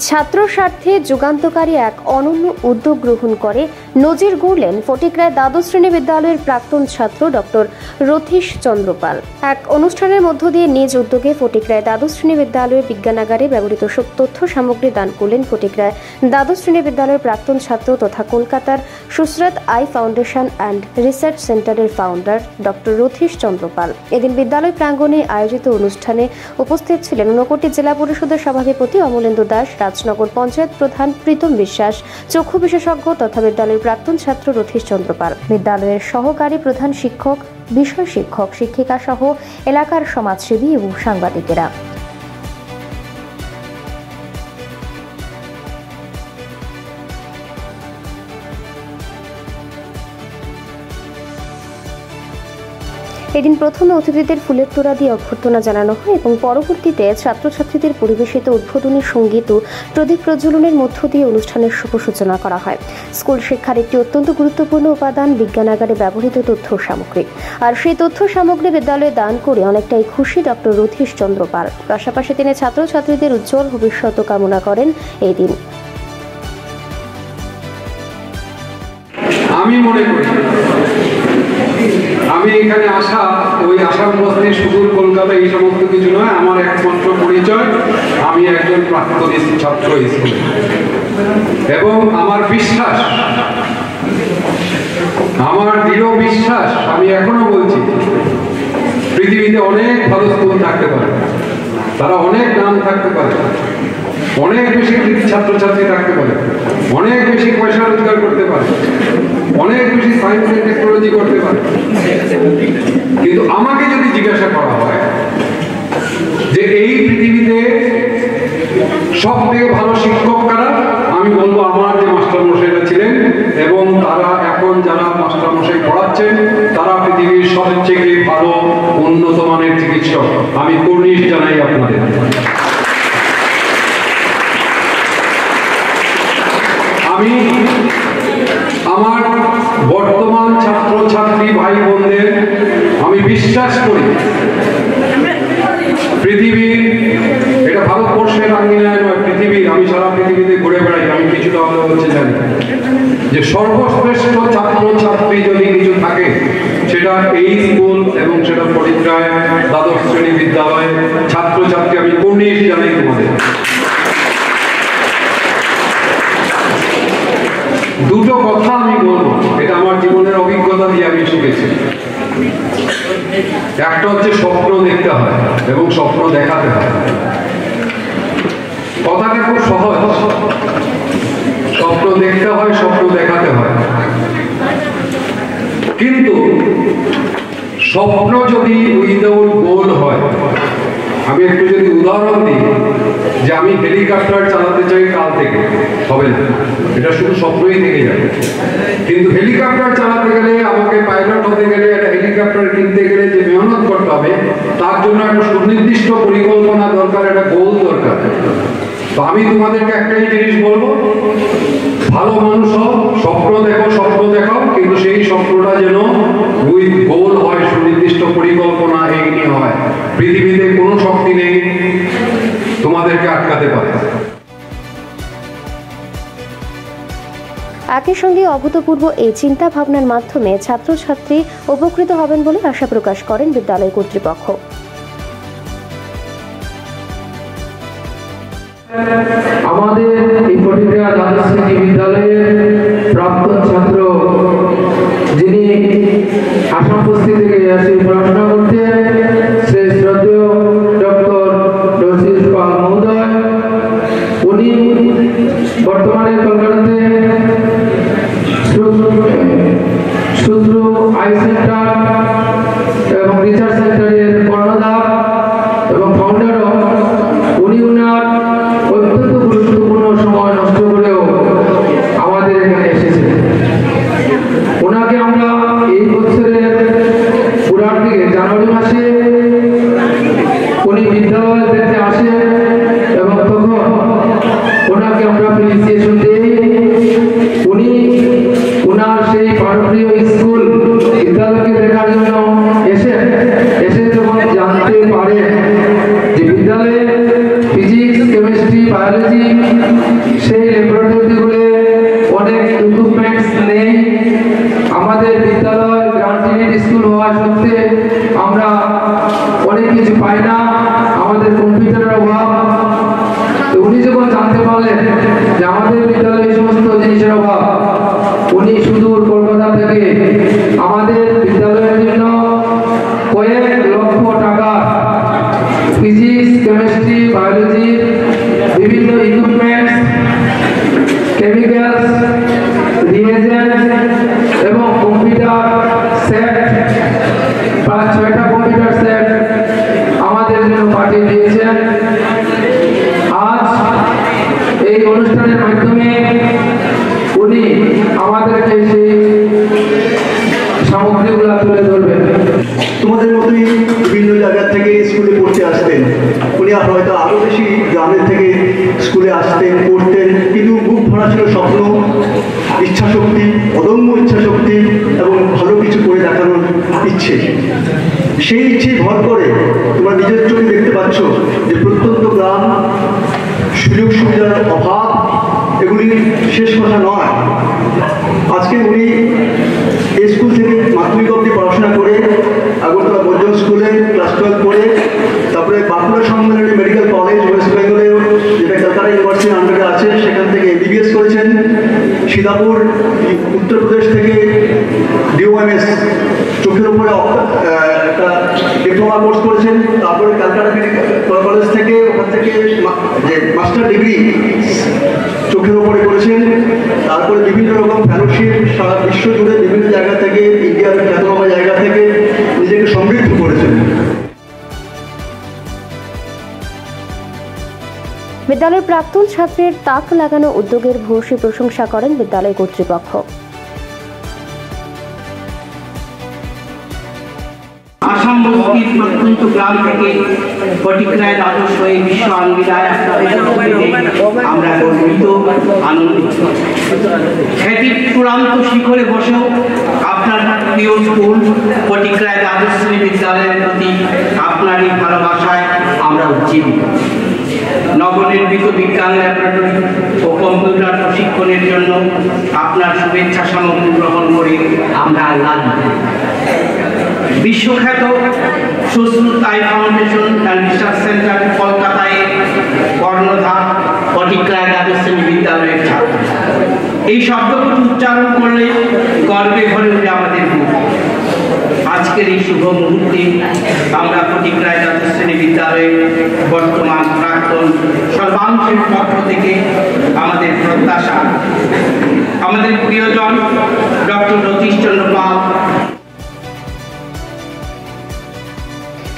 ছাত্র স্বার্থে যুগান্তকারী এক অনন্য উদ্যোগ গ্রহণ করে নজির গড়লেন ফটিকরায় দ্বাদশ শ্রেণী বিদ্যালয়ের প্রাক্তন ছাত্র ডক্টর রথীশ চন্দ্র পাল। এক অনুষ্ঠানের মধ্য দিয়ে নিজ উদ্যোগে ফটিকরায় দ্বাদশ শ্রেণী বিদ্যালয়ের বিজ্ঞানাগারে ব্যবহৃত তথ্য সামগ্রী দান করলেন ফটিকরায় দ্বাদশ শ্রেণী বিদ্যালয়ের প্রাক্তন ছাত্র তথা কলকাতার সুসরাত আই ফাউন্ডেশন অ্যান্ড রিসার্চ সেন্টারের ফাউন্ডার ডক্টর রথীশ চন্দ্র পাল। এদিন বিদ্যালয় প্রাঙ্গণে আয়োজিত অনুষ্ঠানে উপস্থিত ছিলেন ঊনকোটি জেলা পরিষদের সভাধিপতি অমলেন্দু দাস, রাজনগর পঞ্চায়েত প্রধান প্রীতম বিশ্বাস, চক্ষু বিশেষজ্ঞ তথা বিদ্যালয়ের প্রাক্তন ছাত্র রথীশ চন্দ্র পাল, বিদ্যালয়ের সহকারী প্রধান শিক্ষক, বিষয় শিক্ষক, শিক্ষিকা সহ এলাকার সমাজসেবী এবং সাংবাদিকেরা। এদিন প্রথমে অতিথিদের ফুলের তোড়া দিয়ে অভ্যর্থনা জানানো হয় এবং পরবর্তীতে ছাত্রছাত্রীদের পরিবেশিত উদ্বোধনী সঙ্গীত ও প্রদীপ প্রজ্বলনের মধ্য দিয়ে অনুষ্ঠানের শুভ সূচনা করা হয়। স্কুল শিক্ষার একটি অত্যন্ত গুরুত্বপূর্ণ উপাদান বিজ্ঞানাগারে ব্যবহৃত তথ্য সামগ্রী, আর সেই তথ্য সামগ্রী বিদ্যালয়ে দান করে অনেকটাই খুশি ডক্টর রথীশ চন্দ্র পাল। পাশাপাশি তিনি ছাত্রছাত্রীদের উজ্জ্বল ভবিষ্যৎ কামনা করেন। এই দিন আমি মনে করি আমি এখানে আসা ওই আসাম বস্তি সুদূর কলকাতা এই সমস্ত কিছু নয়। আমার একমাত্র পরিচয় আমি একজন প্রাক্তন ছাত্র স্কুল, এবং আমার বিশ্বাস, আমার দৃঢ় বিশ্বাস, আমি এখনো বলছি পৃথিবীতে অনেক ভালো স্কুল থাকতে পারে, তারা অনেক নাম থাকতে পারে, অনেক বেশি ছাত্রছাত্রী থাকতে পারে, অনেক বেশি পয়সা রোজগার করতে পারে, অনেক বেশি সায়েন্স এন্ড টেকনোলজি করতে পারে, কিন্তু আমাকে যদি জিজ্ঞাসা করা হয় যে এই পৃথিবীতে সব থেকে ভালো শিক্ষক কারা, আমি বলবো আমার যে মাস্টারমশাইরা ছিলেন এবং তারা এখন যারা মাস্টারমশাই পড়াচ্ছেন তারা পৃথিবীর সবচেয়ে ভালো উন্নত মানের চিকিৎসক। আমি কুর্নিশ জানাই আপনাদের। আমি আমার বর্তমান ছাত্রছাত্রী ভাই বোনদের আমি বিশ্বাস করি পৃথিবীর, এটা ভারতবর্ষের আঙ্গিনায় নয়, পৃথিবীর, আমি সারা পৃথিবীতে ঘুরে বেড়াই, আমি কিছুটা হলেও হচ্ছে জানি যে সর্বশ্রেষ্ঠ ছাত্রছাত্রী যদি কিছু থাকে সেটা এই স্কুল এবং সেটা ফটিকরায় দ্বাদশ শ্রেণী বিদ্যালয় ছাত্রছাত্রী। আমি কুর্নিশ জানাই তোমাদের। দুটো কথা আমি বলবো, এটা আমার জীবনের অভিজ্ঞতা দিয়ে আমি শিখেছি। একটা হচ্ছে স্বপ্ন দেখতে হয় এবং স্বপ্ন দেখাতে হয়। কথাটা খুব সহজ, স্বপ্ন দেখতে হয়, স্বপ্ন দেখাতে হয়, কিন্তু স্বপ্ন যদি উইদাউট গোল হয়, আমি একটু যদি উদাহরণ দিই যে আমি হেলিকপ্টার চালাতে চাই কাল থেকে, হবে না, এটা শুধু স্বপ্নই থেকে যাবে। কিন্তু হেলিকপ্টার চালাতে গেলে, আমাকে পাইলট হতে গেলে, একটা হেলিকপ্টার কিনতে গেলে যে মেহনত করতে হবে, তার জন্য একটা সুনির্দিষ্ট পরিকল্পনা দরকার, একটা গোল দরকার। তো আমি তোমাদেরকে একটাই জিনিস বলবো, ভালো মানুষ হও, স্বপ্ন দেখো, স্বপ্ন দেখাও, কিন্তু সেই স্বপ্নটা যেন উইথ গোল হয়, সুনির্দিষ্ট পরিকল্পনা এগিয়ে হয়। পৃথিবীতে কোনো শক্তি নেই তোমাদেরকে আটকাতে পারে। একই সঙ্গে অভূতপূর্ব এই চিন্তা ভাবনার মাধ্যমে ছাত্রছাত্রী উপকৃত হবেন বলে আশা প্রকাশ করেন বিদ্যালয় কর্তৃপক্ষ। আমাদের এই ফটিকরায় দ্বাদশ শ্রেণী বিদ্যালয়ের প্রাক্তন ছাত্র, যিনি আসাম বস্তি থেকে এসে পড়াশোনা করতেন, সেই শ্রদ্ধেয় ডক্টর রথীশ পাল মহোদয়, উনি বর্তমানে কলকাতাতে সুশ্রু আই সেন্টার এবং রিসার্চ সেন্টারের কর্ণধার এবং ফাউন্ডারও। উনি উনার অত্যন্ত গুরুত্বপূর্ণ সময় নষ্ট করেও আমাদের এখানে এসেছেন। ওনাকে আমরা এই বছরের পুরার দিকে জানুয়ারি মাসে উনি বিদ্যালয় দেখতে আসেন এবং তখন ওনাকে আমরা অ্যাপ্রিসিয়েশন দিই। উনি ওনার সেই প্রাণপ্রিয় স্কুল বিদ্যালয়কে দেখার জন্য এসে যখন জানতে পারেন যে বিদ্যালয়ে ফিজিক্স, কেমিস্ট্রি, বায়োলজি সেই ল্যাবরেটরিগুলো অনেক ইকুইপমেন্টস নেই। আমাদের বিদ্যালয় গ্রান্টেড স্কুল হওয়া সত্ত্বে আমরা অনেক কিছু পাই না, আমাদের কম্পিউটারের অভাব। তো উনি যখন জানতে পারলেন যে আমাদের বিদ্যালয়ে এই সমস্ত জিনিসের অভাব, উনি সুদূর কলকাতা থেকে আমাদের বিদ্যালয়ের জন্য কয়েক লক্ষ টাকা ফিজিক্স, কেমিস্ট্রি, বায়োলজি, বিভিন্ন ইকুইপমেন্টস, কেমিক্যালস, রিয়েজেন্ট এবং কম্পিউটার সেট, প্রায় 6টা কম্পিউটার সেট আমাদের জন্য পাঠিয়ে দিয়েছেন। আজ এই অনুষ্ঠানের মাধ্যমে উনি আমাদেরকে সেই সামগ্রীগুলো তুলে ধরবেন। তোমাদের মতোই বিভিন্ন জায়গা থেকে স্কুলে পড়তে আসতেন উনি, হয়তো আরও বেশি গ্রামের থেকে স্কুলে আসতেন, পড়তেন, কিন্তু বুক ভরা ছিল স্বপ্ন, ইচ্ছাশক্তি, অদম্য ইচ্ছাশক্তি এবং ভালো কিছু করে দেখানোর ইচ্ছে। সেই ইচ্ছে ভর করে তোমরা নিজের চোখে দেখতে পাচ্ছ যে প্রত্যন্ত গ্রাম, সুযোগ সুবিধার অভাব, এগুলি শেষ কথা নয়। আজকে উনি এই স্কুল থেকে মাধ্যমিক অবধি পড়াশোনা করে আগরতলা বর্জন স্কুলে ক্লাস 12 করে তারপরে Bankura Sammilani medical college West বেঙ্গলে, যেটা কলকাতা ইউনিভার্সিটির আন্ডারে আছে, সেখান থেকে MBBS করেছেন। সীতাপুর উত্তরপ্রদেশ থেকে DOMS চোখের উপরে একটা ডিপ্লোমা কোর্স করেছেন। তারপরে কলকাতা মেডিকেল কলেজ থেকে ওখান থেকে যে মাস্টার ডিগ্রি চোখের উপরে করেছেন। তারপরে বিভিন্ন রকম ফেলোশিপ সারা বিশ্ব জুড়ে বিভিন্ন জায়গা থেকে, ইন্ডিয়ার খ্যাতনামা জায়গা থেকে নিজেকে সমৃদ্ধ করেছেন। বিদ্যালয়ের প্রাক্তন ছাত্রের তাক লাগানো উদ্যোগের ভূয়সী প্রশংসা করেন বিদ্যালয় কর্তৃপক্ষ। আসাম বস্তির প্রত্যন্ত গ্রাম থেকে ফটিকরায় আদর্শ এই বিশ্ব আঙ্গিনায় আমরা গর্বিত, আনন্দিত। খ্যাতির চূড়ান্ত শিখরে বসেও আপনার প্রিয় স্কুল ফটিকরায় আদর্শ বিদ্যালয়ের প্রতি আপনার এই ভালোবাসায় আমরা উজ্জীবিত। নবনির্মিত বিজ্ঞান ল্যাবরেটরি ও কম্পিউটার প্রশিক্ষণের জন্য আপনার শুভেচ্ছা সামগ্রী গ্রহণ করে আমরা আনন্দিত। বিশ্বখ্যাত Sushruta I foundation and research centre কলকাতায় কর্ণধার ফটিকরায় আদর্শ বিদ্যালয়ের ছাত্র। এই শব্দগুলো উচ্চারণ করলে গর্বে ভরে উঠে আমাদের মুখ। আজকের এই শুভ মুহূর্তে আমরা ফটিকরায় আদর্শ বিদ্যালয়ের বর্তমান প্রাক্তন সর্বাংশের পক্ষ থেকে আমাদের প্রত্যাশা, আমাদের প্রিয়জন ডক্টর রতীশ চন্দ্র পাল।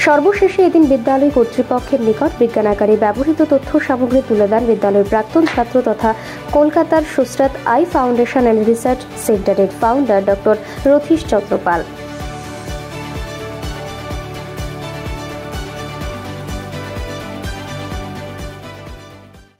সর্বশেষে এদিন বিদ্যালয় কর্তৃপক্ষের নিকট বিজ্ঞানাগারে ব্যবহৃত তথ্য সামগ্রী তুলে দেন বিদ্যালয়ের প্রাক্তন ছাত্র তথা কলকাতার Sushruta I foundation and research সেন্টারের ফাউন্ডার ডক্টর রতীশ চন্দ্র পাল।